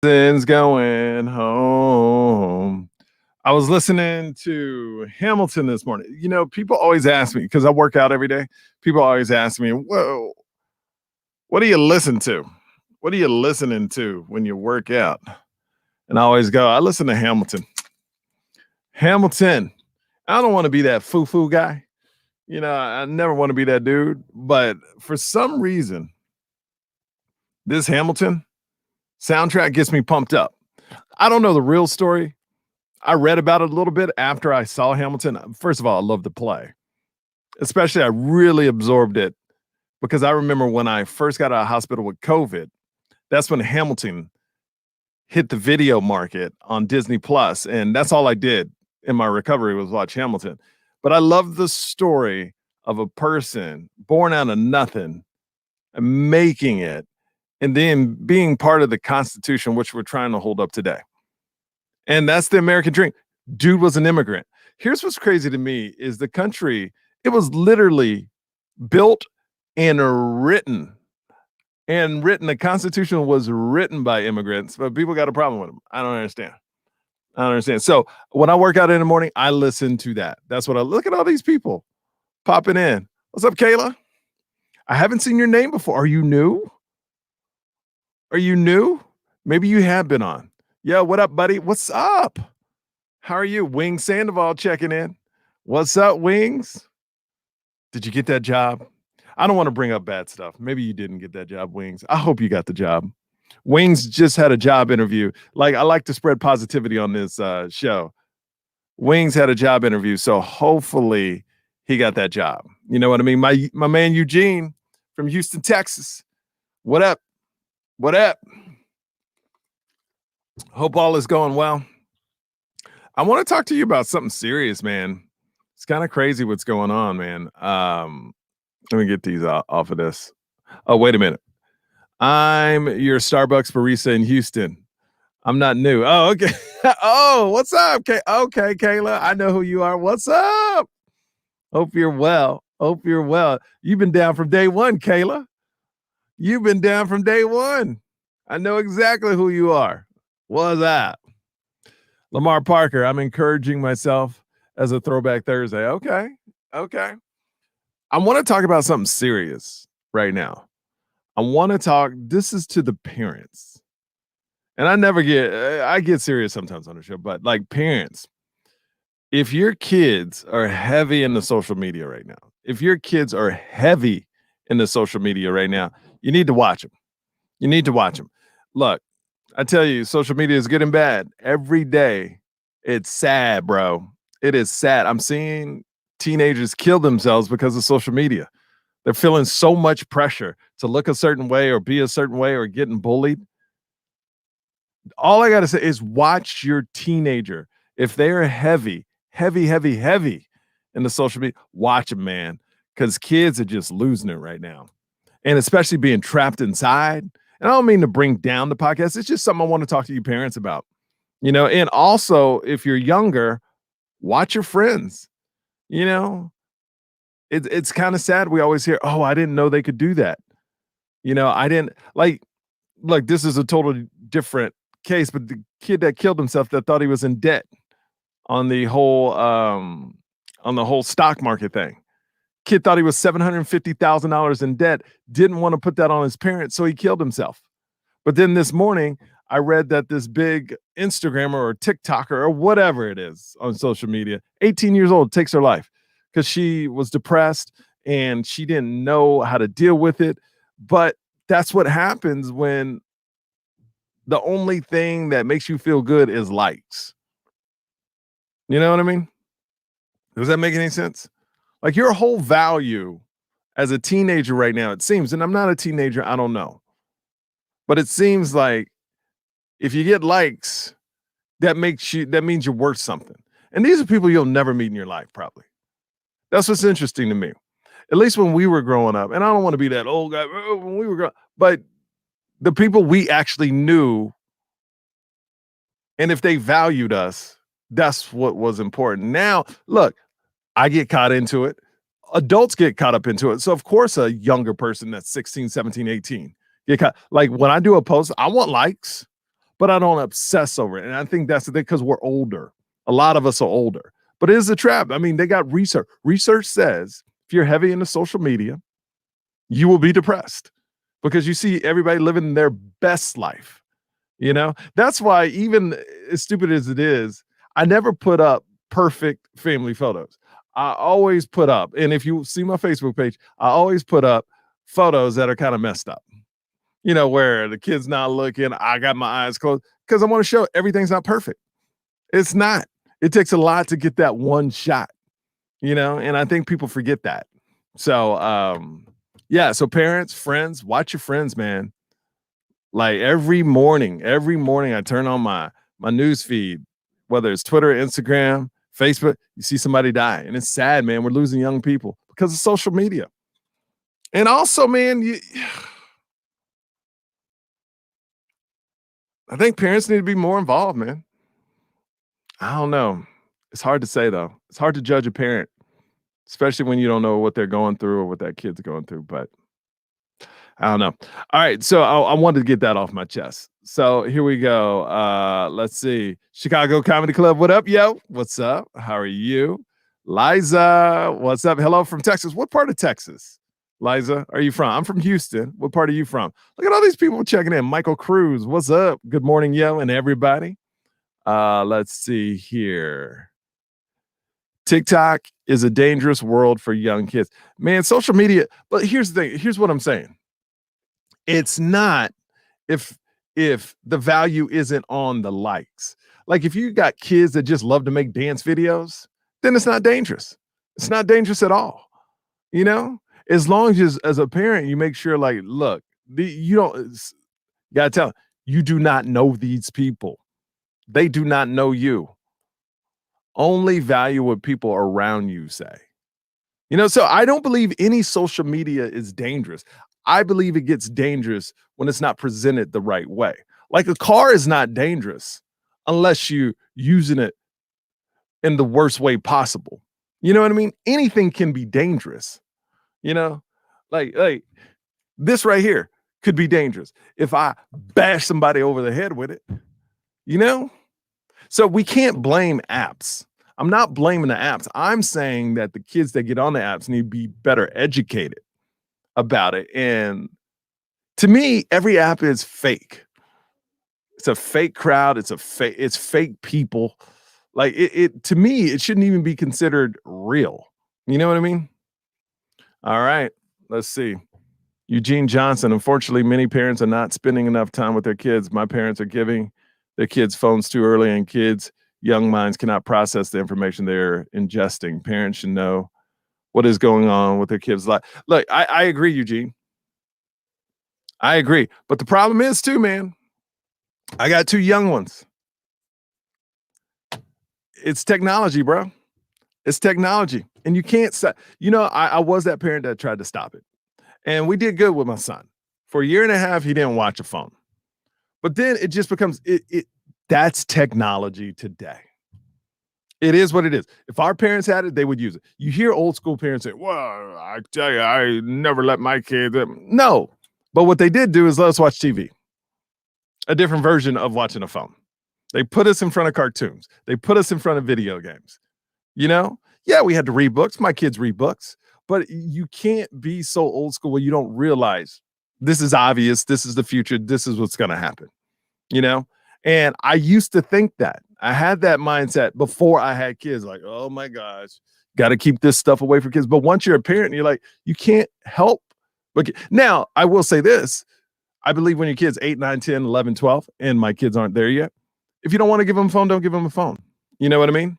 Since going home. I was listening to Hamilton this morning. People always ask me because I work out every day. People always ask me, "Whoa, what do you listen to? What are you listening to when you work out?" And I always go, "I listen to Hamilton." Hamilton. I don't want to be that foo-foo guy. I never want to be that dude. But for some reason, this Hamilton soundtrack gets me pumped up. I don't know the real story. I read about it a little bit after I saw Hamilton. First of all, I love the play. Especially, I really absorbed it because I remember when I first got out of hospital with COVID, that's when Hamilton hit the video market on Disney Plus, and that's all I did in my recovery was watch Hamilton. But I love the story of a person born out of nothing and making it and then being part of the Constitution, which we're trying to hold up today. And that's the American dream. Dude was an immigrant. Here's what's crazy to me is the country, it was literally built and written. The Constitution was written by immigrants, but people got a problem with them. I don't understand. So when I work out in the morning, I listen to that. That's what I look at all these people popping in. What's up, Kayla? I haven't seen your name before. Are you new? Maybe you have been on. Yo, what up, buddy? What's up? How are you? Wings Sandoval checking in. What's up, Wings? Did you get that job? I don't want to bring up bad stuff. Maybe you didn't get that job, Wings. I hope you got the job. Wings just had a job interview. Like, I like to spread positivity on this show. Wings had a job interview, so hopefully he got that job. You know what I mean? My man Eugene from Houston, Texas. What up? What up? Hope all is going well. I want to talk to you about something serious, man. It's kind of crazy what's going on, man. Let me get these off of this. Oh, wait a minute. I'm your Starbucks barista in Houston. I'm not new. Oh, okay. Oh, what's up? Okay, Kayla. I know who you are. What's up? Hope you're well. You've been down from day one, Kayla. You've been down from day one. I know exactly who you are. What's that? Lamar Parker, I'm encouraging myself as a throwback Thursday. Okay. I want to talk about something serious right now. This is to the parents. And I get serious sometimes on the show, but like parents, if your kids are heavy in the social media right now, you need to watch them. Look, I tell you, social media is good and bad. Every day, it's sad, bro. It is sad. I'm seeing teenagers kill themselves because of social media. They're feeling so much pressure to look a certain way or be a certain way or getting bullied. All I got to say is watch your teenager. If they're heavy in the social media, watch them, man, because kids are just losing it right now. And especially being trapped inside. And I don't mean to bring down the podcast. It's just something I want to talk to you parents about. And also, if you're younger, watch your friends. It's kind of sad. We always hear, "Oh, I didn't know they could do that." I didn't look, this is a totally different case, but the kid that killed himself that thought he was in debt on the whole stock market thing. Kid thought he was $750,000 in debt, didn't want to put that on his parents, so he killed himself. But then this morning, I read that this big Instagrammer or TikToker or whatever it is on social media, 18 years old, takes her life because she was depressed and she didn't know how to deal with it. But that's what happens when the only thing that makes you feel good is likes. You know what I mean? Does that make any sense? Like your whole value as a teenager right now, it seems, and I'm not a teenager, I don't know. But it seems like if you get likes, that means you're worth something. And these are people you'll never meet in your life, probably. That's what's interesting to me. At least when we were growing up, and I don't want to be that old guy when we were growing up, but the people we actually knew, and if they valued us, that's what was important. Now, look, I get caught into it. Adults get caught up into it. So, of course, a younger person that's 16, 17, 18 get caught. Like when I do a post, I want likes, but I don't obsess over it. And I think that's the thing because we're older. A lot of us are older, but it is a trap. I mean, they got research. Research says if you're heavy into social media, you will be depressed because you see everybody living their best life. That's why, even as stupid as it is, I never put up perfect family photos. I always put up, and if you see my Facebook page, I always put up photos that are kind of messed up, where the kid's not looking, I got my eyes closed, because I want to show everything's not perfect. It's not. It takes a lot to get that one shot, and I think people forget that. So, yeah, so parents, friends, watch your friends, man. Like every morning I turn on my news feed, whether it's Twitter, Instagram, Facebook, you see somebody die. And it's sad, man. We're losing young people because of social media. And also, man, I think parents need to be more involved, man. I don't know. It's hard to say, though. It's hard to judge a parent, especially when you don't know what they're going through or what that kid's going through. But I don't know. All right, so I wanted to get that off my chest. So here we go. Let's see. Chicago Comedy Club. What up, yo? What's up? How are you? Liza, what's up? Hello from Texas. What part of Texas, Liza, are you from? I'm from Houston. What part are you from? Look at all these people checking in. Michael Cruz, what's up? Good morning, yo, and everybody. Let's see here. TikTok is a dangerous world for young kids. Man, social media, but here's the thing. Here's what I'm saying. It's not if the value isn't on the likes. Like if you got kids that just love to make dance videos, then it's not dangerous. It's not dangerous at all. As long as a parent, you make sure, like, look, you don't gotta tell them, you do not know these people. They do not know you. Only value what people around you say. So I don't believe any social media is dangerous. I believe it gets dangerous when it's not presented the right way. Like a car is not dangerous unless you're using it in the worst way possible. You know what I mean? Anything can be dangerous. Like this right here could be dangerous if I bash somebody over the head with it. So we can't blame apps. I'm not blaming the apps. I'm saying that the kids that get on the apps need to be better educated about it. And to me, every app is fake. It's a fake crowd. It's fake people. Like it to me, it shouldn't even be considered real. You know what I mean? All right, let's see. Eugene Johnson. Unfortunately, many parents are not spending enough time with their kids. My parents are giving their kids phones too early, and young minds cannot process the information they're ingesting. Parents should know what is going on with their kids' life. Look, I agree, Eugene. I agree. But the problem is too, man, I got two young ones. It's technology, bro. It's technology. And you can't stop. I was that parent that tried to stop it. And we did good with my son. For a year and a half, he didn't watch a phone. But then it just becomes that's technology today. It is what it is. If our parents had it, they would use it. You hear old school parents say, well, I tell you, I never let my kids. No. But what they did do is let us watch TV. A different version of watching a phone. They put us in front of cartoons. They put us in front of video games. Yeah, we had to read books. My kids read books. But you can't be so old school where you don't realize this is obvious. This is the future. This is what's going to happen. And I used to think that. I had that mindset before I had kids. Like, oh my gosh, got to keep this stuff away from kids. But once you're a parent, you're like, you can't help. But now, I will say this. I believe when your kid's 8, 9, 10, 11, 12, and my kids aren't there yet, if you don't want to give them a phone, don't give them a phone. You know what I mean?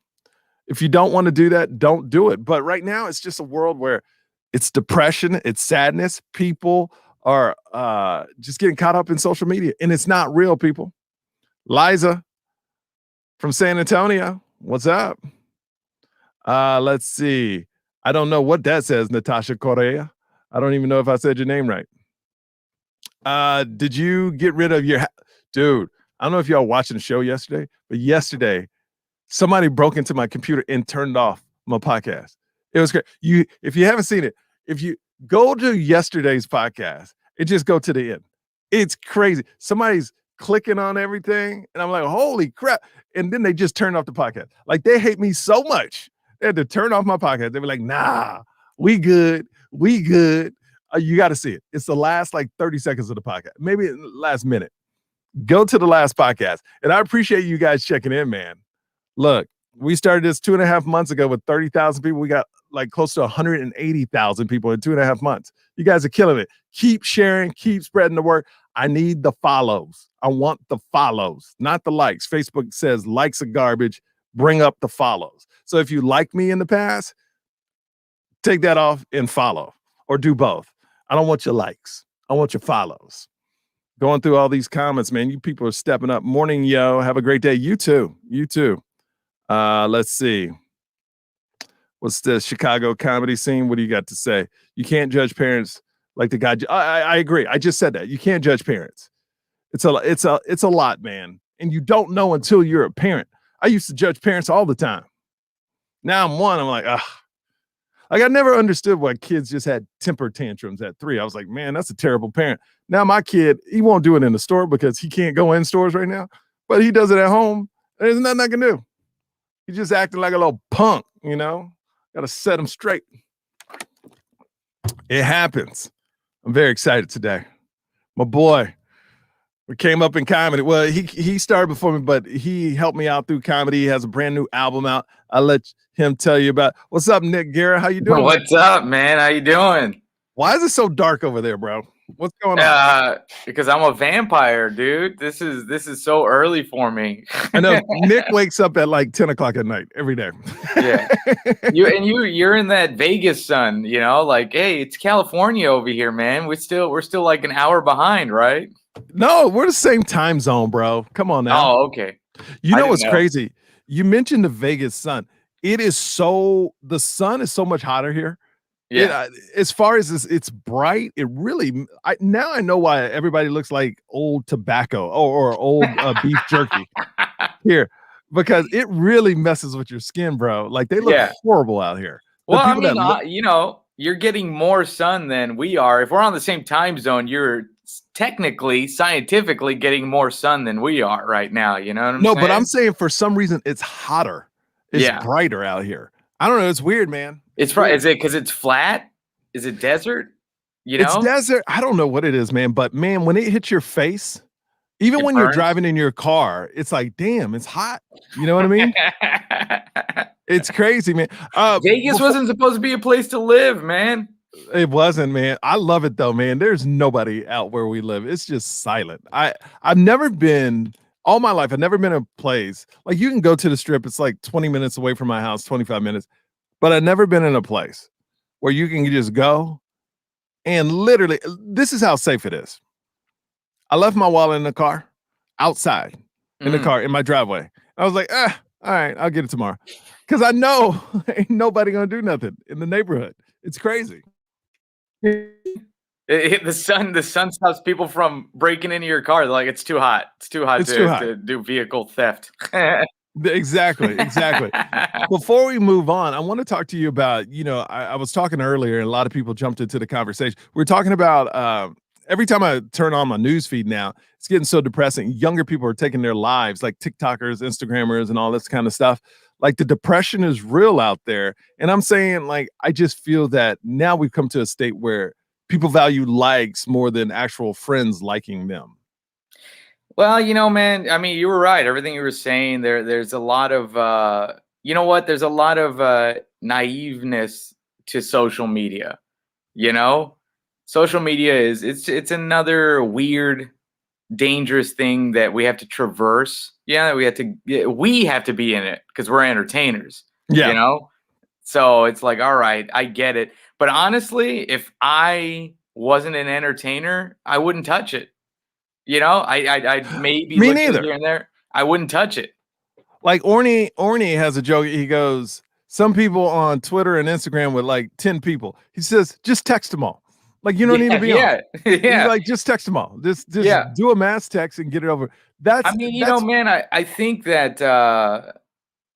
If you don't want to do that, don't do it. But right now, it's just a world where it's depression, it's sadness. People are just getting caught up in social media, and it's not real, people. Liza from San Antonio, what's up? Let's see. I don't know what that says, Natasha Correa. I don't even know if I said your name right. Did you get rid of your dude? I don't know if y'all watching the show yesterday, but yesterday somebody broke into my computer and turned off my podcast. It was great. If you haven't seen it, if you go to yesterday's podcast and just go to the end, it's crazy. Somebody's clicking on everything. And I'm like, holy crap. And then they just turned off the podcast. Like they hate me so much. They had to turn off my podcast. They were like, nah, we good. We good. You got to see it. It's the last like 30 seconds of the podcast, maybe last minute. Go to the last podcast. And I appreciate you guys checking in, man. Look, we started this 2.5 months ago with 30,000 people. We got like close to 180,000 people in 2.5 months. You guys are killing it. Keep sharing, keep spreading the word. I need the follows. I want the follows, not the likes. Facebook says likes are garbage. Bring up the follows. So if you like me in the past, take that off and follow, or do both. I don't want your likes. I want your follows. Going through all these comments, man. You people are stepping up. Morning, yo. Have a great day. You too. You too. Let's see. What's the Chicago comedy scene? What do you got to say? You can't judge parents like the guy. I agree. I just said that. You can't judge parents. It's a lot, man. And you don't know until you're a parent. I used to judge parents all the time. Now I'm one. I'm like, like I never understood why kids just had temper tantrums at 3. I was like, man, that's a terrible parent. Now my kid, he won't do it in the store because he can't go in stores right now, but he does it at home. There's nothing I can do. He's just acting like a little punk, you know? Got to set him straight. It happens. I'm very excited today. My boy, we came up in comedy. Well, he started before me, but he helped me out through comedy. He has a brand new album out. I'll let him tell you about. What's up, Nick Guerra? How you doing? What's up, man? How you doing? Why is it so dark over there, bro? What's going on? Because I'm a vampire, dude. This is so early for me. I know Nick wakes up at like 10 o'clock at night every day. Yeah. You're in that Vegas sun, you know, like, hey, it's California over here, man. We're still like an hour behind, right? No, we're the same time zone, bro. Come on now. Oh, okay. You know what's crazy? You mentioned the Vegas sun. The sun is so much hotter here. Yeah. As far as it's bright, it really, now I know why everybody looks like old tobacco or old beef jerky here, because it really messes with your skin, bro. Like they look horrible out here. Well, I mean, you know, you're getting more sun than we are. If we're on the same time zone, you're technically, scientifically getting more sun than we are right now. You know what I'm saying? No, but I'm saying for some reason it's hotter. It's brighter out here. I don't know. It's weird, man. It's right. Is it because it's flat? Is it desert? You know, it's desert. I don't know what it is, man. But man, when it hits your face, even when you're driving in your car, it's like, damn, it's hot. You know what I mean? It's crazy, man. Vegas wasn't supposed to be a place to live, man. It wasn't, man. I love it though, man. There's nobody out where we live. It's just silent. I've never been. All my life, I've never been in a place like you can go to the Strip. It's like 20 minutes away from my house, 25 minutes. But I've never been in a place where you can just go and literally, this is how safe it is. I left my wallet in the car, outside, in the car, in my driveway. I was like, all right, I'll get it tomorrow. Because I know ain't nobody going to do nothing in the neighborhood. It's crazy. The sun stops people from breaking into your car. They're like, it's too hot. It's too hot to do vehicle theft. Exactly. Before we move on, I want to talk to you about, you know, I was talking earlier and a lot of people jumped into the conversation. We're talking about every time I turn on my news feed now, it's getting so depressing. Younger people are taking their lives, like TikTokers, Instagrammers, and all this kind of stuff. Like the depression is real out there. And I'm saying, like, I just feel that now we've come to a state where people value likes more than actual friends liking them. Well, you know, man, I mean, you were right. Everything you were saying there's a lot of, you know what? There's a lot of naiveness to social media. You know, social media it's another weird, dangerous thing that we have to traverse. Yeah, we have to be in it because we're entertainers. Yeah, you know, so it's like, all right, I get it. But honestly, if I wasn't an entertainer, I wouldn't touch it. You know, I'd maybe me look neither. Here and there. I wouldn't touch it. Like Orny has a joke. He goes, some people on Twitter and Instagram with like 10 people. He says, just text them all. Like you don't need to be on. Yeah. He's like, just text them all. Just do a mass text and get it over. I mean, you know, man, I think that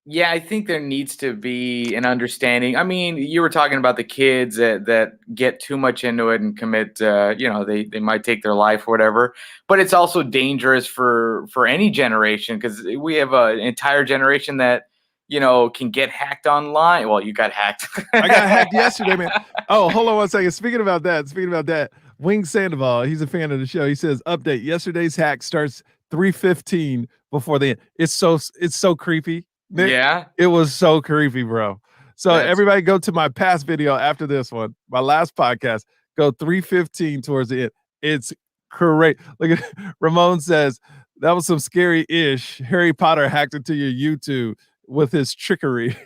Yeah, I think there needs to be an understanding. I mean, you were talking about the kids that get too much into it and commit, they might take their life or whatever. But it's also dangerous for any generation because we have an entire generation that can get hacked online. Well, you got hacked. I got hacked yesterday, man. Oh, hold on one second. Speaking about that, Wing Sandoval, he's a fan of the show. He says, "Update: yesterday's hack starts 3:15 before the end." It's so creepy, Nick. Yeah, It was so creepy, bro. So that's everybody, go to my past video after this one, my last podcast. Go 3:15 towards the end. It's great. Look at Ramon says that was some scary ish. Harry Potter hacked into your YouTube with his trickery.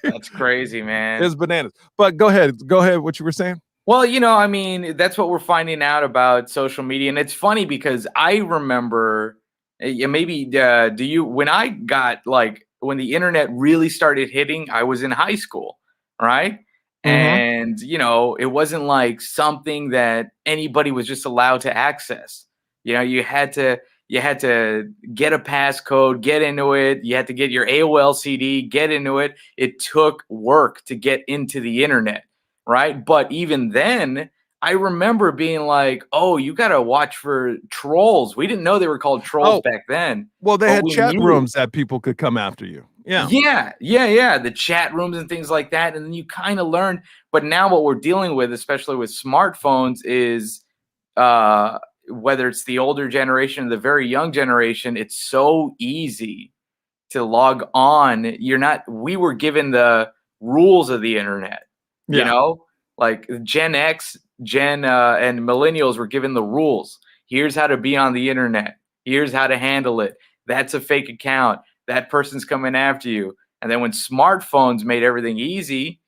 that's crazy, man. It's bananas. But go ahead. Go ahead. What you were saying? Well, I mean, that's what we're finding out about social media, and it's funny because I remember, maybe do you when I got like when the internet really started hitting, I was in high school, right? Mm-hmm. And it wasn't like something that anybody was just allowed to access. You had to get a passcode, get into it. You had to get your AOL CD, get into it. It took work to get into the internet, right? But even then, I remember being like, "Oh, you got to watch for trolls." We didn't know they were called trolls Oh, back then, well, they but had we chat knew. rooms that people could come after you. Yeah. Yeah, yeah, yeah. The chat rooms and things like that. And then you kind of learn. But now what we're dealing with, especially with smartphones, is uh, whether it's the older generation or the very young generation, it's so easy to log on. We were given the rules of the internet, you Yeah. know, like Gen X, and millennials were given the rules. Here's how to be on the internet. Here's how to handle it. That's a fake account. That person's coming after you. And then when smartphones made everything easy,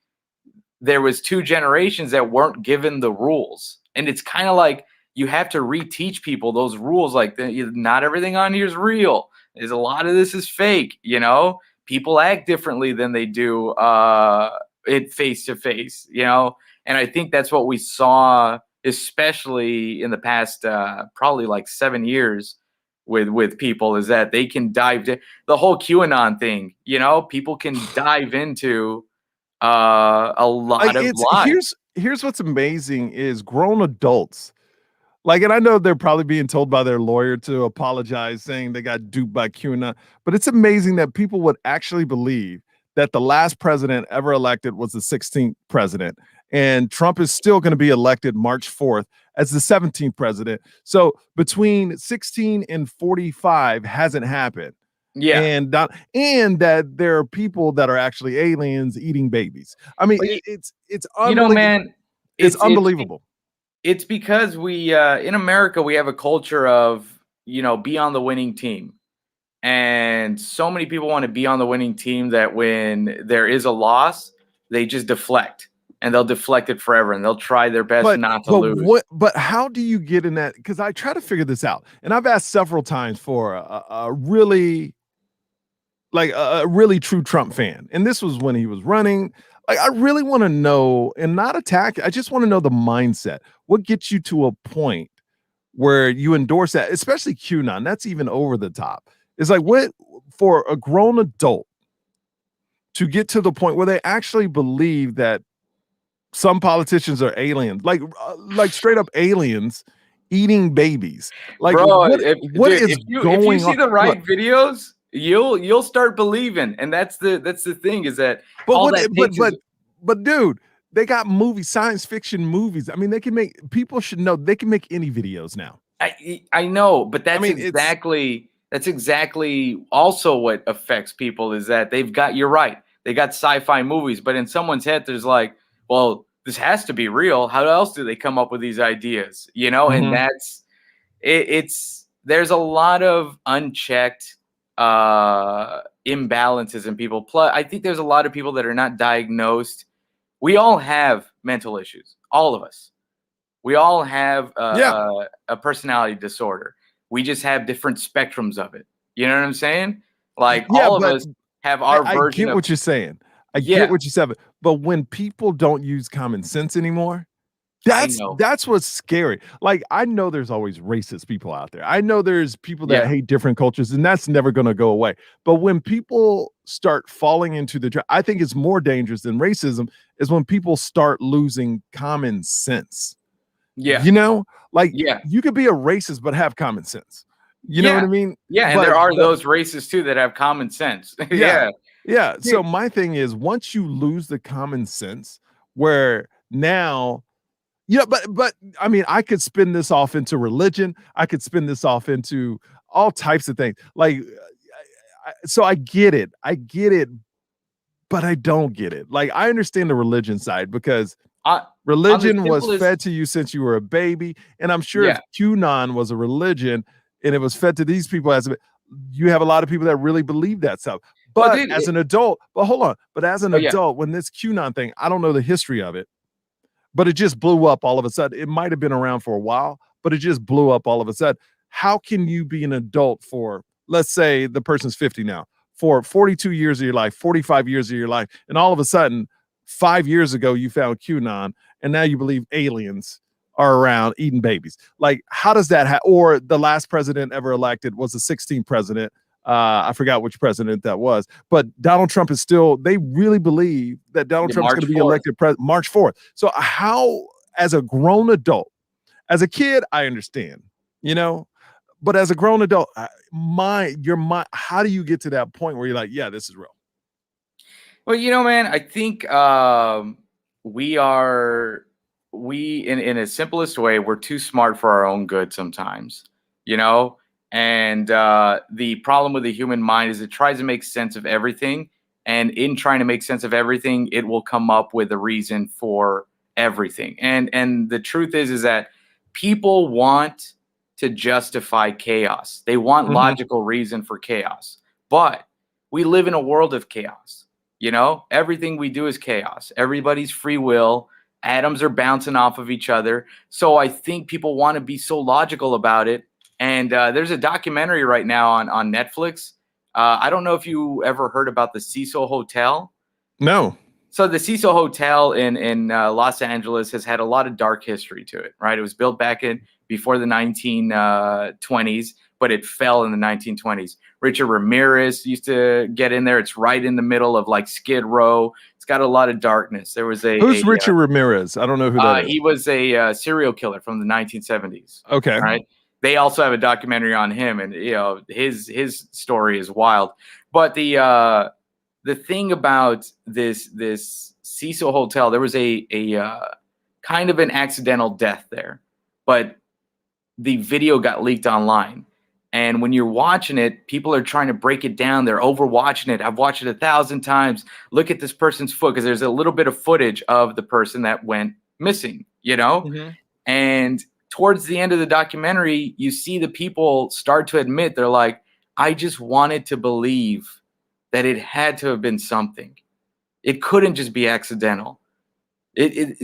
there was two generations that weren't given the rules. And it's kind of like you have to reteach people those rules. Like not everything on here is real. There's a lot of this is fake. People act differently than they do it face to face. And I think that's what we saw, especially in the past probably like 7 years with people, is that they can the whole QAnon thing. People can dive into a Like lot of it's lies. here's what's amazing is grown adults. Like, and I know they're probably being told by their lawyer to apologize, saying they got duped by QAnon. But it's amazing that people would actually believe that the last president ever elected was the 16th president, and Trump is still going to be elected March 4th as the 17th president. So between 16 and 45 hasn't happened. Yeah. And that there are people that are actually aliens eating babies. I mean, Well, it's unbelievable. man, It's it's unbelievable. it's because we in America we have a culture of, be on the winning team. And so many people want to be on the winning team that when there is a loss, they just deflect. And they'll deflect it forever and they'll try their best But not to but lose. what but how do you get in that? Because I try to figure this out, and I've asked several times for a really like a really true Trump fan, and this was when he was running. Like, I really want to know and not attack. I just want to know the mindset. What gets you to a point where you endorse that, especially QAnon? That's even over the top. It's like, what for a grown adult to get to the point where they actually believe that some politicians are aliens, like straight up aliens eating babies. Like, Bro, what dude, is if you going on? see the Look, right videos, you'll start believing. And that's the thing, is that but all what? that takes is. But dude, they got movies, science fiction movies. I mean, they can make people should know they can make any videos now. I know, but I mean, it's that's exactly also what affects people, is that you're right. They got sci-fi movies, but in someone's head there's like, well, this has to be real. How else do they come up with these ideas? And mhm. that's it's there's a lot of unchecked imbalances in people. Plus, I think there's a lot of people that are not diagnosed. We all have mental issues, all of us. We all have Yeah, a personality disorder. We just have different spectrums of it. You know what I'm saying? Like yeah, all of but us have I, our I version get of. what you're saying. I get Yeah, what you said. But when people don't use common sense anymore, I know. That's what's scary. Like, I know there's always racist people out there. I know there's people that Yeah. hate different cultures, and that's never gonna go away. But when people start falling into the I think it's more dangerous than racism is when people start losing common sense. Yeah. You know? Like, Yeah. you could be a racist but have common sense. You know what Yeah. I mean? Yeah, and But there are those racists too that have common sense. yeah. Yeah. Yeah. Yeah. So my thing is once you lose the common sense where now yeah, but I mean, I could spin this off into religion. I could spin this off into all types of things. Like, so I get it. I get it, but I don't get it. Like, I understand the religion side because On on the religion was simplest fed to you since you were a baby, and I'm sure if Yeah. QAnon was a religion and it was fed to these people as a you have a lot of people that really believe that stuff. Well, But dude, as an adult, but hold on, but as an oh, yeah. adult, when this QAnon thing, I don't know the history of it, but it just blew up all of a sudden. It might have been around for a while, but it just blew up all of a sudden. How can you be an adult for, let's say the person's 50 now, for 42 years of your life, 45 years of your life, and all of a sudden, 5 years ago, you found QAnon, and now you believe aliens are around eating babies? Like, how does that happen? Or the last president ever elected was the 16th president. I forgot which president that was, but Donald Trump is still, they really believe that Donald Yeah, Trump's going March to be 4th. elected March 4th. So, how, as a grown adult, as a kid, I understand, you know, but as a grown adult, how do you get to that point where you're like, yeah, this is real? Well, man, I think we are we in a simplest way, we're too smart for our own good sometimes, you know? And the problem with the human mind is it tries to make sense of everything. And in trying to make sense of everything, it will come up with a reason for everything. And the truth is that people want to justify chaos. They want Mhm. logical reason for chaos. But we live in a world of chaos. Everything we do is chaos. Everybody's free will. Atoms are bouncing off of each other. So I think people want to be so logical about it. And there's a documentary right now on Netflix. I don't know if you ever heard about the Cecil Hotel. No. So the Cecil Hotel in Los Angeles has had a lot of dark history to it, right? It was built back in before the 1920s, but it fell in the 1920s. Richard Ramirez used to get in there. It's right in the middle of like Skid Row. It's got a lot of darkness. There was Who's Richard Ramirez? I don't know who that is. he was a serial killer from the 1970s. Okay. Right. They also have a documentary on him, and his story is wild. But the thing about this Cecil Hotel, there was a kind of an accidental death there, but the video got leaked online. And when you're watching it, people are trying to break it down. They're overwatching it. I've watched it 1,000 times. Look at this person's foot, because there's a little bit of footage of the person that went missing, Mhm. And towards the end of the documentary, you see the people start to admit, they're like, I just wanted to believe that it had to have been something. It couldn't just be accidental.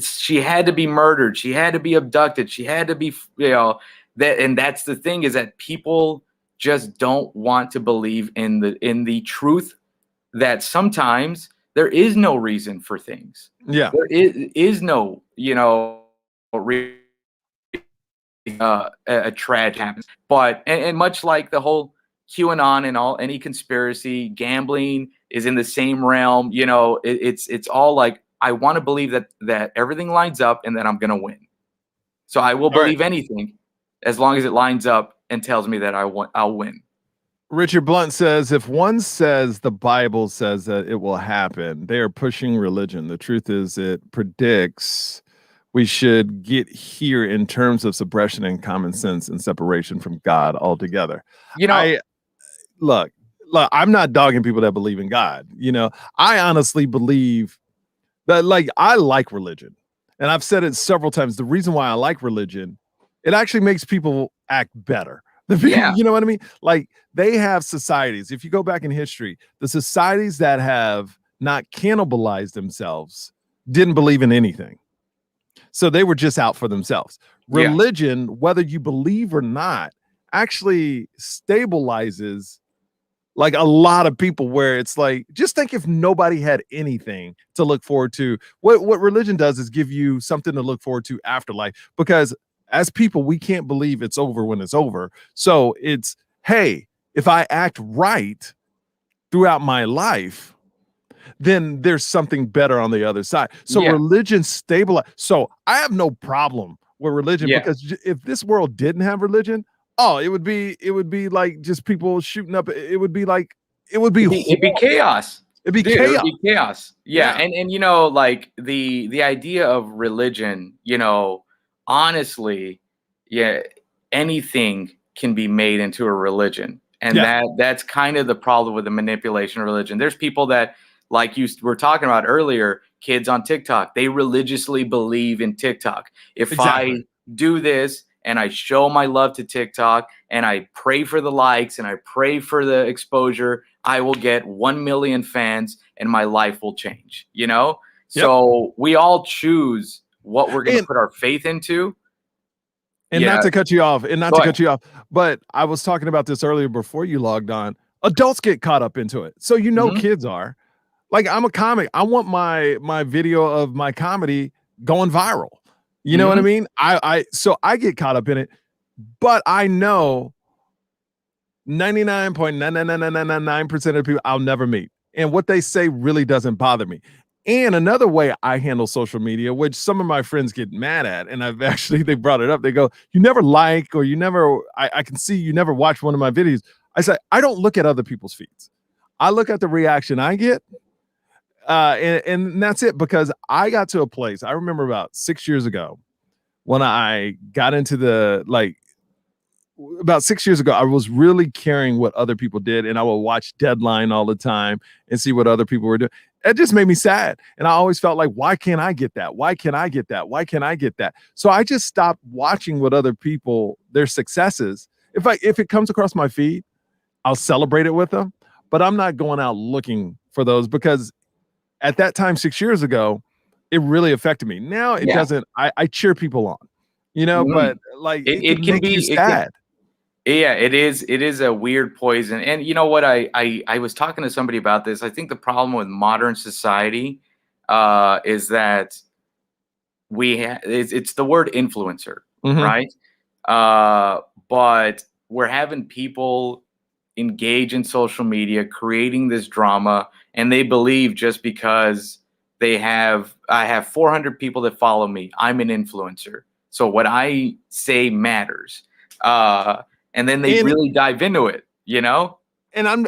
She had to be murdered. She had to be abducted. She had to be, that. And that's the thing, is that people just don't want to believe in the truth that sometimes there is no reason for things. Yeah. There is no, a tragedy happens. But and much like the whole QAnon and any conspiracy, gambling is in the same realm. It's all like, I want to believe that everything lines up and that I'm gonna win. So I will All right. believe anything as long as it lines up and tells me that I'll win. Richard Blunt says, if one says the Bible says that it will happen, they are pushing religion. The truth is, it predicts we should get here in terms of suppression and common sense and separation from God altogether. You know, I look, I'm not dogging people that believe in God. I honestly believe that, like, I like religion. And I've said it several times. The reason why I like religion, it actually makes people act better. yeah, You know what I mean? Like, they have societies. If you go back in history, the societies that have not cannibalized themselves didn't believe in anything. So they were just out for themselves. yeah, Religion, whether you believe or not, actually stabilizes like a lot of people where it's like, just think if nobody had anything to look forward to. What religion does is give you something to look forward to after life, because as people, we can't believe it's over when it's over. So it's, hey, if I act right throughout my life, then there's something better on the other side. So Yeah. religion stabilize. So I have no problem with religion, Yeah. because if this world didn't have religion, oh, it would be like just people shooting up. It would be like, it would be It'd be horrible. chaos. It'd be Dude, it would chaos. be chaos. Yeah, Yeah. and you know, like the idea of religion, you know, honestly, yeah, anything can be made into a religion. And Yeah. that's kind of the problem with the manipulation of religion. There's people that, like you were talking about earlier, kids on TikTok, they religiously believe in TikTok. If Exactly. I do this and I show my love to TikTok and I pray for the likes and I pray for the exposure, I will get 1 million fans and my life will change, you know? Yep. So we all choose what we're going to And put our faith into. not Yeah. to cut you off, and not Go to ahead. cut you off, but I was talking about this earlier before you logged on. Adults get caught up into it. So Mhm. kids are. Like, I'm a comic. I want my video of my comedy going viral. You know what I Mhm. mean? So I get caught up in it, but I know 99.99999% of the people I'll never meet. And what they say really doesn't bother me. And another way I handle social media, which some of my friends get mad at, and I've actually, they brought it up. They go, you never like, or you never, I can see you never watch one of my videos. I say, I don't look at other people's feeds. I look at the reaction I get. And that's it, because I got to a place, I remember about 6 years ago when I got into the, like, about 6 years ago, I was really caring what other people did, and I would watch Deadline all the time and see what other people were doing. It just made me sad, and I always felt like, why can't I get that? Why can't I get that? Why can't I get that? So I just stopped watching what other people, their successes. If it comes across my feed, I'll celebrate it with them, but I'm not going out looking for those, because at that time 6 years ago, it really affected me. Now it Yeah. doesn't. I cheer people on, but Mhm. like, It it it can can make you be it can sad. yeah, it is a weird poison. And you know what, I was talking to somebody about this. I think the problem with modern society is that it's the word influencer, Mhm. right? Uh, but we're having people engage in social media, creating this drama, and they believe just because I have 400 people that follow me, I'm an influencer. So what I say matters. Uh, and then they And really dive into it, you know? and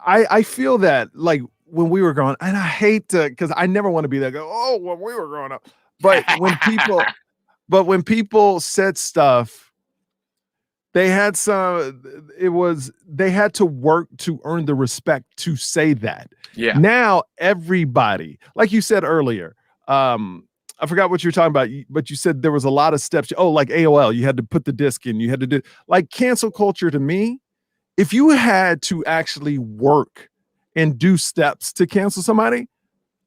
I feel that, like, when we were growing, and I hate to, because I never want to be that guy. Oh, when we were growing up, but when people said stuff, they had some. It was, they had to work to earn the respect to say that. Yeah. Now everybody, like you said earlier, I forgot what you were talking about, but you said there was a lot of steps. Oh, like AOL, you had to put the disc in. You had to do, like, cancel culture to me. If you had to actually work and do steps to cancel somebody,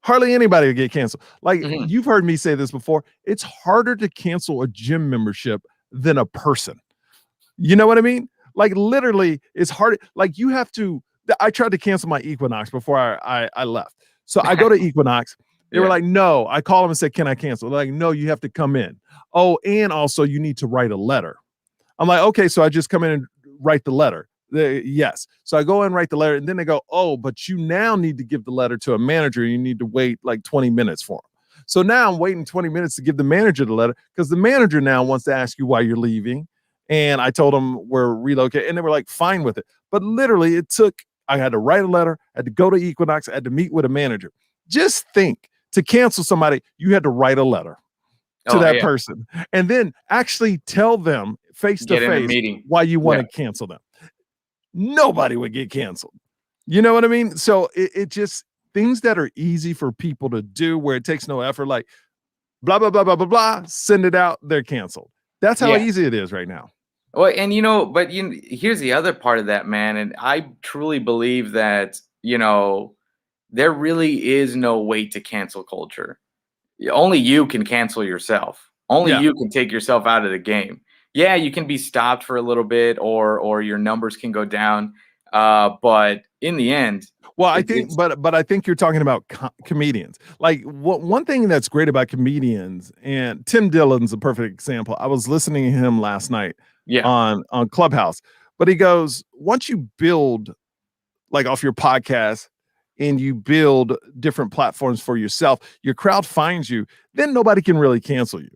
hardly anybody would get canceled. Like, Mhm. you've heard me say this before, it's harder to cancel a gym membership than a person. You know what I mean? Like, literally, it's hard. Like, you have to. I tried to cancel my Equinox before I left. So I go to Equinox. They were Yeah. like, no. I call them and said, can I cancel? They're like, no, you have to come in. Oh, and also you need to write a letter. I'm like, okay, so I just come in and write the letter. Yes. So I go and write the letter, and then they go, oh, but you now need to give the letter to a manager. You need to wait like 20 minutes for him. So now I'm waiting 20 minutes to give the manager the letter, because the manager now wants to ask you why you're leaving. And I told them we're relocating, and they were like, fine with it. But literally, I had to write a letter, I had to go to Equinox, I had to meet with a manager. Just think, to cancel somebody, you had to write a letter to Oh, that yeah. person, and then actually tell them face to Get in a face meeting. why you want Yeah. to cancel them. Nobody would get canceled. You know what I mean? So it just, things that are easy for people to do, where it takes no effort, like blah blah blah blah blah blah, send it out, they're canceled. That's how Yeah. easy it is right now. Well, and you know, but here's the other part of that, man. And I truly believe that, you know, there really is no way to cancel culture. Only you can cancel yourself. Only Yeah. you can take yourself out of the game. Yeah, you can be stopped for a little bit, or your numbers can go down. But in the end, Well, I it, think, it's but I think you're talking about comedians. Like, one thing that's great about comedians, and Tim Dillon's a perfect example. I was listening to him last night yeah, on Clubhouse, but he goes, once you build like off your podcast and you build different platforms for yourself, your crowd finds you, then nobody can really cancel you.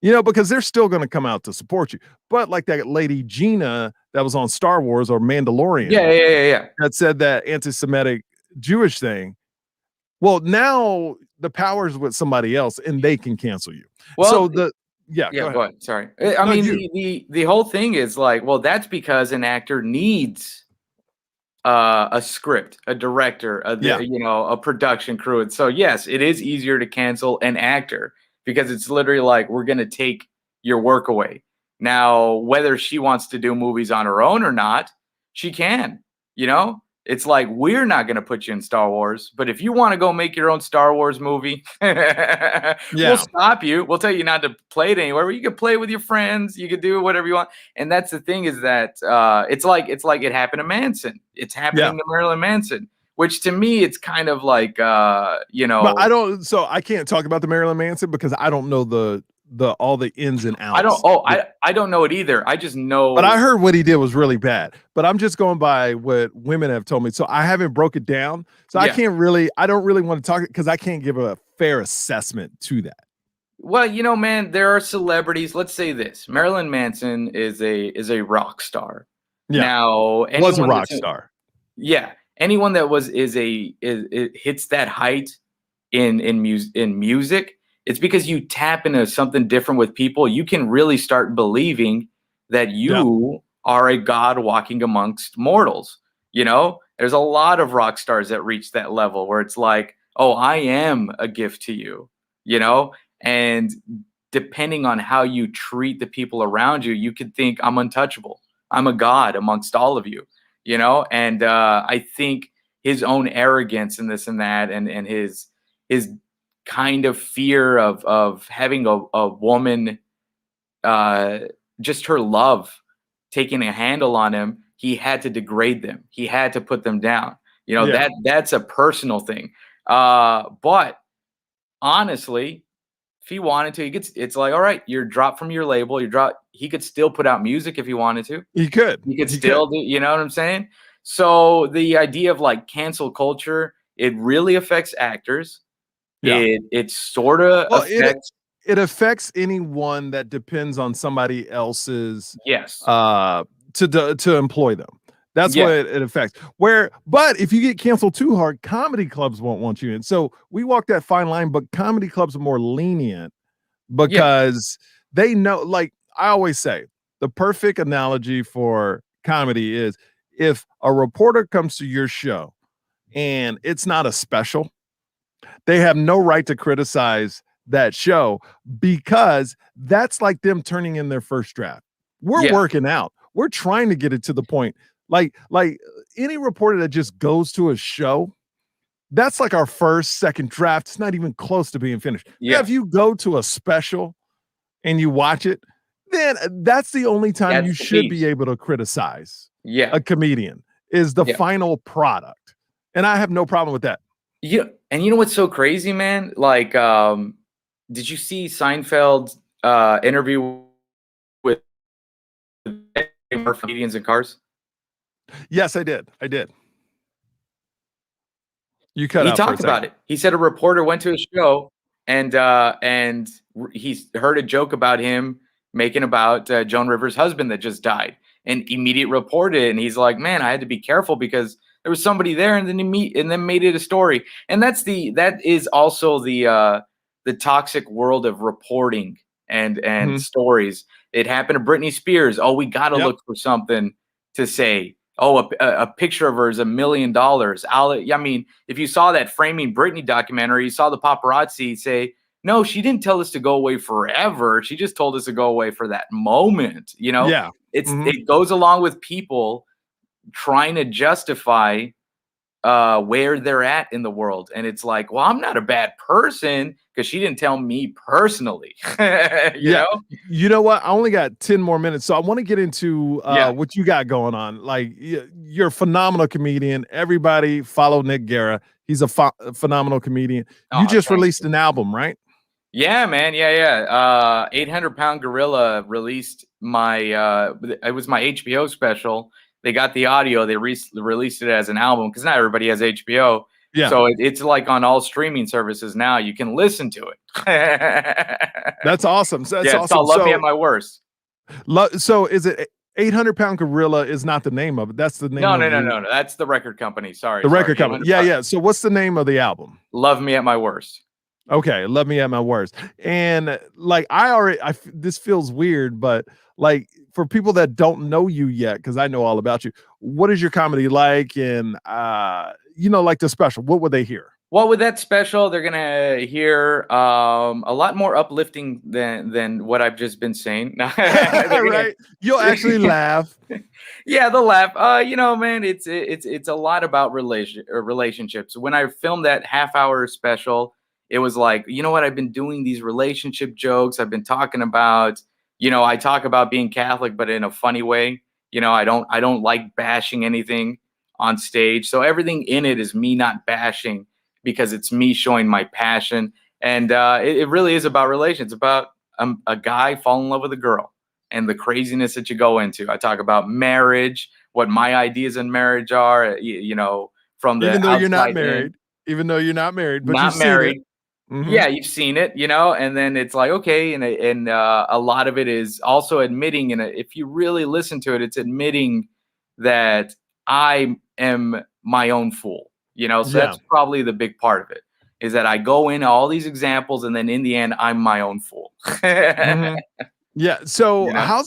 You know, because they're still going to come out to support you. But like that lady Gina that was on Star Wars or Mandalorian yeah. that said that anti-Semitic Jewish thing. Well, now the power's with somebody else and they can cancel you. So Well, yeah, go yeah, go ahead. ahead. Sorry. I No, mean, you. the whole thing is like, well, that's because an actor needs a script, a director, Yeah, a production crew. And so, yes, it is easier to cancel an actor because it's literally like we're going to take your work away. Now, whether she wants to do movies on her own or not, she can. You know, it's like we're not going to put you in Star Wars, but if you want to go make your own Star Wars movie, we'll yeah, stop you. We'll tell you not to play it anywhere. You can play with your friends. You can do whatever you want. And that's the thing is that it's like it happened to Manson. It's yeah. happening to Marilyn Manson, which to me it's kind of like But I don't. So I can't talk about the Marilyn Manson because I don't know the all the ins and I don't outs. I don't know it either. I just But I know. heard what he did was really bad. But I'm just going by what women have told me. So I haven't broke it down. So Yeah. I don't really want to talk because I can't give a fair assessment to that. Well, man, there are celebrities. Let's say this: Marilyn Manson is a rock star. Yeah. Now, Was a anyone rock that's star. yeah, anyone that it hits that height in music, it's because you tap into something different with people. You can really start believing that Yeah. you are a god walking amongst mortals. There's a lot of rock stars that reach that level where it's like, oh, I am a gift to you, and depending on how you treat the people around you, you could think I'm untouchable. I'm a god amongst all of you, and I think his own arrogance and this and that, and his kind of fear of having a woman, just her love taking a handle on him, he had to degrade them. He had to put them down. Yeah. That's a personal thing. But honestly, if he wanted to, it's like, all right, you're dropped from your label. He could still put out music if he wanted to. He could. He could He could. still do, you know what I'm saying? So the idea of like cancel culture, it really affects actors. Yeah. It sort of Well, affects. it affects anyone that depends on somebody else's Yes. to employ them. That's Yeah. what it affects. But if you get canceled too hard, comedy clubs won't want you in. So we walk that fine line, but comedy clubs are more lenient Yeah. because they know, like I always say, the perfect analogy for comedy is if a reporter comes to your show and it's not a special, they have no right to criticize that show because that's like them turning in their first draft. We're Yeah. working out. We're trying to get it to the point. Like any reporter that just goes to a show, that's like our first, second draft. It's not even close to being finished. Yeah. If you go to a special and you watch it, then that's the only time That's you the should be piece. able to criticize Yeah. a comedian is the Yeah. final product. And I have no problem with that. Yeah. And you know what's so crazy, man? Like, did you see Seinfeld's interview with comedians and cars? Yes, I did. I did. You cut He out for a talked about second. it. He said a reporter went to his show and he heard a joke about him making about Joan Rivers' husband that just died, and immediately reported it. And he's like, "Man, I had to be careful because there was somebody there." And then made it a story. And that is also the toxic world of reporting and Mhm. stories. It happened to Britney Spears. Oh, we got to Yep. look for something to say. Oh, a picture of her is $1 million. I mean, if you saw that Framing Britney documentary, you saw the paparazzi say, no, she didn't tell us to go away forever. She just told us to go away for that moment. Yeah. Mhm. It goes along with people trying to justify where they're at in the world. And it's like, well, I'm not a bad person because she didn't tell me personally. you Yeah. know? You know what? I only got 10 more minutes. So I want to get into Yeah. what you got going on. Like you're a phenomenal comedian. Everybody follow Nick Guerra. He's a phenomenal comedian. You Oh, just thank released you. an album, right? Yeah, man. Yeah. 800-pound Gorilla released my it was my HBO special. They got the audio, they released it as an album because not everybody has HBO. Yeah. So it's like on all streaming services now. You can listen to it. That's awesome. So that's Yeah, it's awesome. called Love Me at So My Worst. so is it 800-pound Gorilla is not the name of it. That's the name No, of no, no, no, no. That's the record company. the Sorry, record sorry. company. 800 Yeah, yeah. So what's the name of the album? Love Me at My Worst. Okay, Love Me at My Worst. And like this feels weird, but like for people that don't know you yet, because I know all about you, what is your comedy like? And like the special, what would they hear? Well, with that special, they're gonna hear a lot more uplifting than what I've just been saying. They're gonna, Right? You'll actually laugh. yeah, they'll laugh. Man, it's a lot about relationships. When I filmed that half-hour special, it was like, you know what? I've been doing these relationship jokes. I've been talking about, I talk about being Catholic, but in a funny way. I don't like bashing anything on stage. So everything in it is me not bashing because it's me showing my passion. And it really is about relations. It's about a guy falling in love with a girl and the craziness that you go into. I talk about marriage, what my ideas in marriage are, from the Even though you're not outside in. married, even though you're not married, but you've Not seen it. married. Mhm. Yeah, you've seen it, and then it's like, okay, and a lot of it is also admitting, and if you really listen to it, it's admitting that I am my own fool, so Yeah. that's probably the big part of it, is that I go into all these examples, and then in the end, I'm my own fool. Mhm. Yeah. So You know?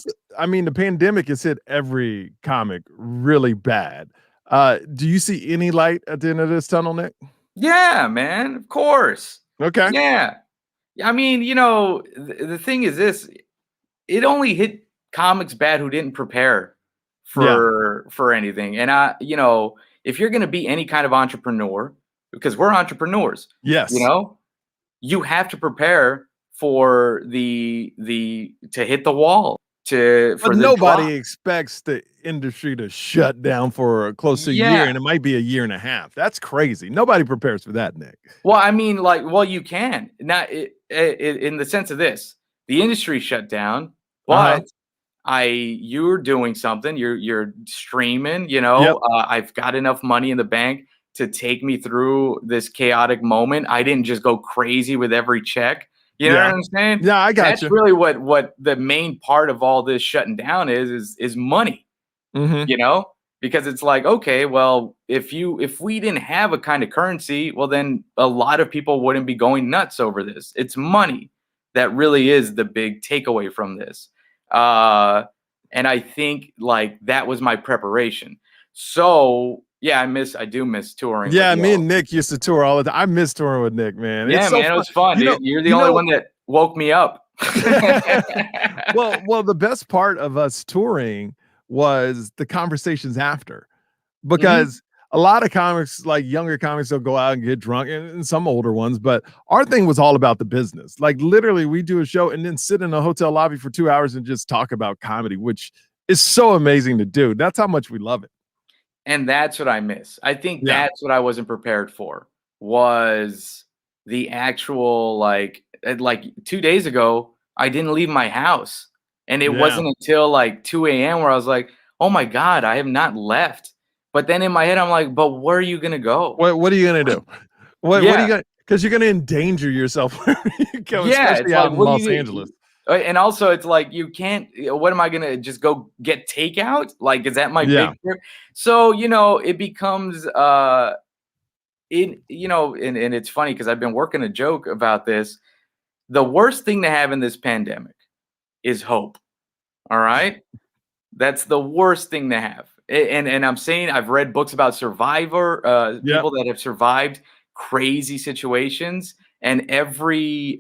the pandemic has hit every comic really bad. Do you see any light at the end of this tunnel, Nick? Yeah, man, of course. Okay. Yeah. I mean, the thing is this, it only hit comics bad who didn't prepare Yeah. for anything. And if you're going to be any kind of entrepreneur, because we're entrepreneurs, Yes. you have to prepare for the to hit the wall, But for the nobody drop. expects the industry to shut down for close to a year, Yeah. and it might be a year and a half. That's crazy. Nobody prepares for that, Nick. Well, I mean, like, well, you can not in the sense of this, the industry shut down, Uh-huh. but you're doing something, you're streaming, Yep. I've got enough money in the bank to take me through this chaotic moment. I didn't just go crazy with every check. You know what Yeah. I'm saying? Yeah, I got That's you. really what the main part of all this shutting down is money, Mhm. you know? Because it's like, okay, well, if we didn't have a kind of currency, well, then a lot of people wouldn't be going nuts over this. It's money that really is the big takeaway from this. Uh, and I think like that was my preparation. So yeah, I do miss touring with Yeah, me y'all. and Nick used to tour all the time. I miss touring with Nick, man. It's Yeah, so man, it fun. was fun, You know dude. You're the you only know one that woke me up. well, the best part of us touring was the conversations after. Mhm. Because a lot of comics, like younger comics, they'll go out and get drunk, and some older ones, but our thing was all about the business. Like literally, we do a show and then sit in a hotel lobby for 2 hours and just talk about comedy, which is so amazing to do. That's how much we love it. And that's what I miss. I think Yeah. that's what I wasn't prepared for, was the actual like 2 days ago, I didn't leave my house. And it Yeah. wasn't until like 2 a.m. where I was like, "Oh my God, I have not left." But then in my head, I'm like, "But where are you gonna go?" What are you gonna do? What are you Yeah. gonna? Because you're gonna endanger yourself wherever you go, Yeah, it's especially out like, in what do Los you Angeles. and also it's like you can't, what am I gonna just go get takeout? Like, is that my Yeah. big trip? So, it becomes and it's funny because I've been working a joke about this. The worst thing to have in this pandemic is hope. All right. That's the worst thing to have. And I'm saying, I've read books about Yep. people that have survived crazy situations, and every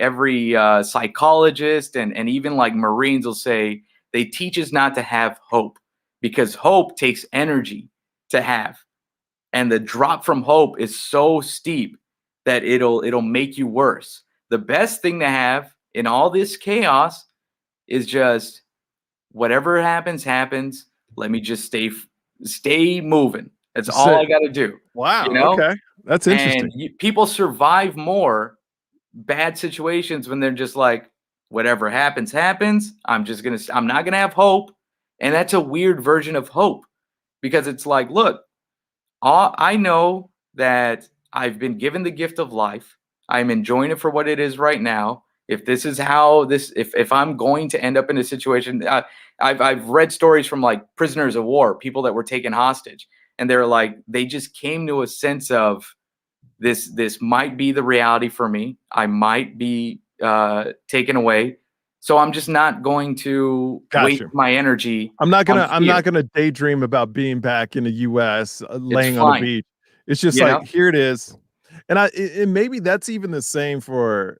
psychologist and even like Marines will say they teach us not to have hope because hope takes energy to have. and the drop from hope is so steep that it'll make you worse. The best thing to have in all this chaos is just whatever happens, happens. Let me just stay moving. That's all I got to do. Wow. You know, Okay. That's interesting. and people survive more bad situations when they're just like, whatever happens, happens. I'm not gonna have hope, and that's a weird version of hope because it's like, look, I know that I've been given the gift of life. I'm enjoying it for what it is right now. If this is how this, if I'm going to end up in a situation, I've read stories from like prisoners of war, people that were taken hostage, and they're like, they just came to a sense of this might be the reality for me. I might be taken away, so I'm just not going to waste Gotcha. my energy. I'm not fear. gonna daydream about being back in the US, It's laying on the fine, beach. It's just you like, know. here it is. And and maybe that's even the same for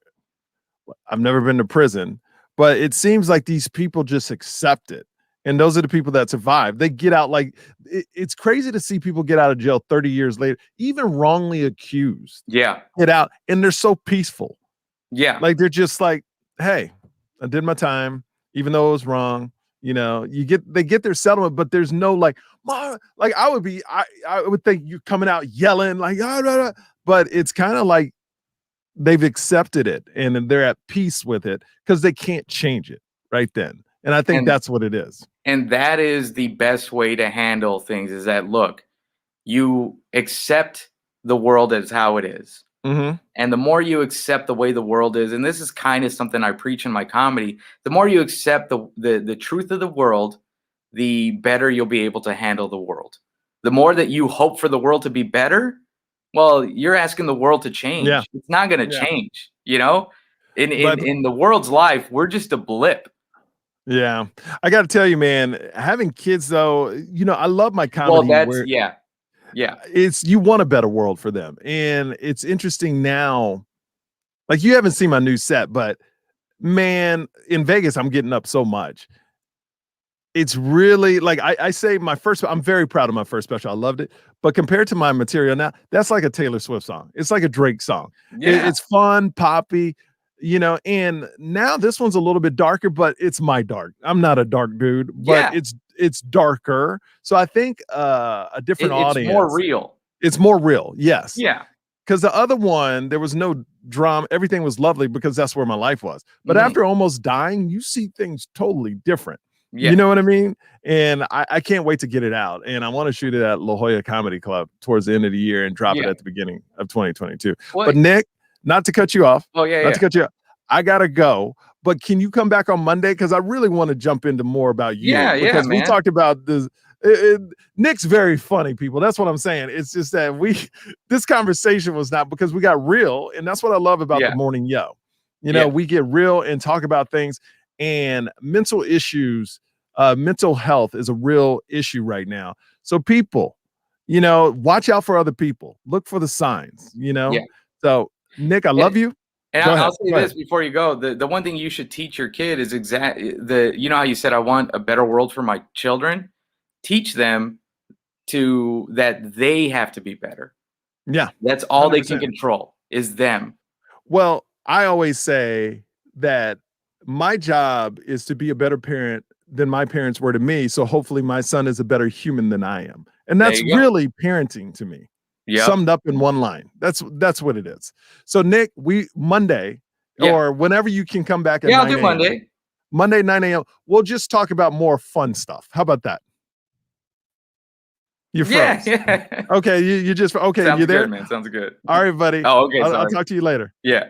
I've never been to prison, but it seems like these people just accept it. And those are the people that survive. They get out like it's crazy to see people get out of jail 30 years later, even wrongly accused, Yeah, get out, and they're so peaceful. yeah, Like they're just like, hey, I did my time, even though it was wrong. You know, they get their settlement, but there's no like, like I would think you're coming out yelling like, ah, blah, blah. But it's kind of like they've accepted it and they're at peace with it because they can't change it right then. And I think and that's what it is. and that is the best way to handle things. Is that, look, you accept the world as how it is. Mhm. And the more you accept the way the world is, and this is kind of something I preach in my comedy, the more you accept the truth of the world, the better you'll be able to handle the world. The more that you hope for the world to be better, well, you're asking the world to Yeah. change. It's not going to Yeah. change, you know? In But in the world's life, we're just a blip. yeah, I got to tell you, man, having kids though, I love my Well, comedy that's where yeah. Yeah. it's you want a better world for them. And it's interesting now. Like you haven't seen my new set, but man, in Vegas, I'm getting up so much. It's really like I say I'm very proud of my first special. I loved it. But compared to my material now, that's like a Taylor Swift song. It's like a Drake song. Yeah. It's fun, poppy, and now this one's a little bit darker, but it's my dark. I'm not a dark dude, but Yeah. it's darker. So I think a different It's more audience. real. It's more real, yes. Yeah. Because the other one, there was no drama. Everything was lovely because that's where my life was. But Mhm. after almost dying, you see things totally different. You Yeah. know what I mean? And I can't wait to get it out. And I want to shoot it at La Jolla Comedy Club towards the end of the year and drop it Yeah. at the beginning of 2022. Well, But Nick, not to cut you off, oh yeah, not yeah. to cut you off, I gotta go. But can you come back on Monday? Because I really want to jump into more about you Yeah, yeah, because we man. talked about this. Nick's very funny, people. That's what I'm saying. It's just that this conversation was not because we got real, and that's what I love about the Yeah. Morning Yo. Yeah. We get real and talk about things and mental issues. Mental health is a real issue right now. So people, watch out for other people. Look for the signs. Yeah. So Nick, I love And you. and Go I'll ahead. say Go ahead. this before you go. The one thing you should teach your kid is you know how you said, I want a better world for my children? Teach them that they have to be better. Yeah. That's all they can 100%. control is them. Well, I always say that my job is to be a better parent than my parents were to me. So hopefully my son is a better human than I am. And There that's you go. really parenting to me. Yep. Summed up in one line. That's what it is. So Nick, Monday Yeah. or whenever you can come back at Yeah, I'll 9 do a.m. Monday. Monday, 9 a.m. We'll just talk about more fun stuff. How about that? You Yeah, froze. yeah. Okay, you just okay. Sounds You there? good, man. Sounds good. All right, buddy. Oh, okay. I'll Sorry. talk to you later. Yeah.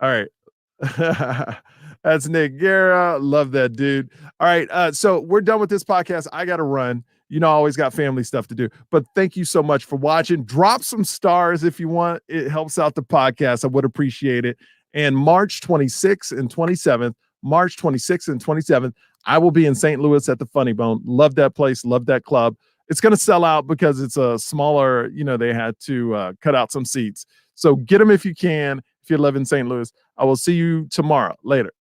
All right. That's Nick Guerra. Love that dude. All right. So we're done with this podcast. I got to run. I always got family stuff to do. But thank you so much for watching. Drop some stars if you want. It helps out the podcast. I would appreciate it. And March 26th and 27th, I will be in St. Louis at the Funny Bone. Love that place. Love that club. It's going to sell out because it's a smaller, they had to cut out some seats. So get them if you can, if you live in St. Louis. I will see you tomorrow. Later.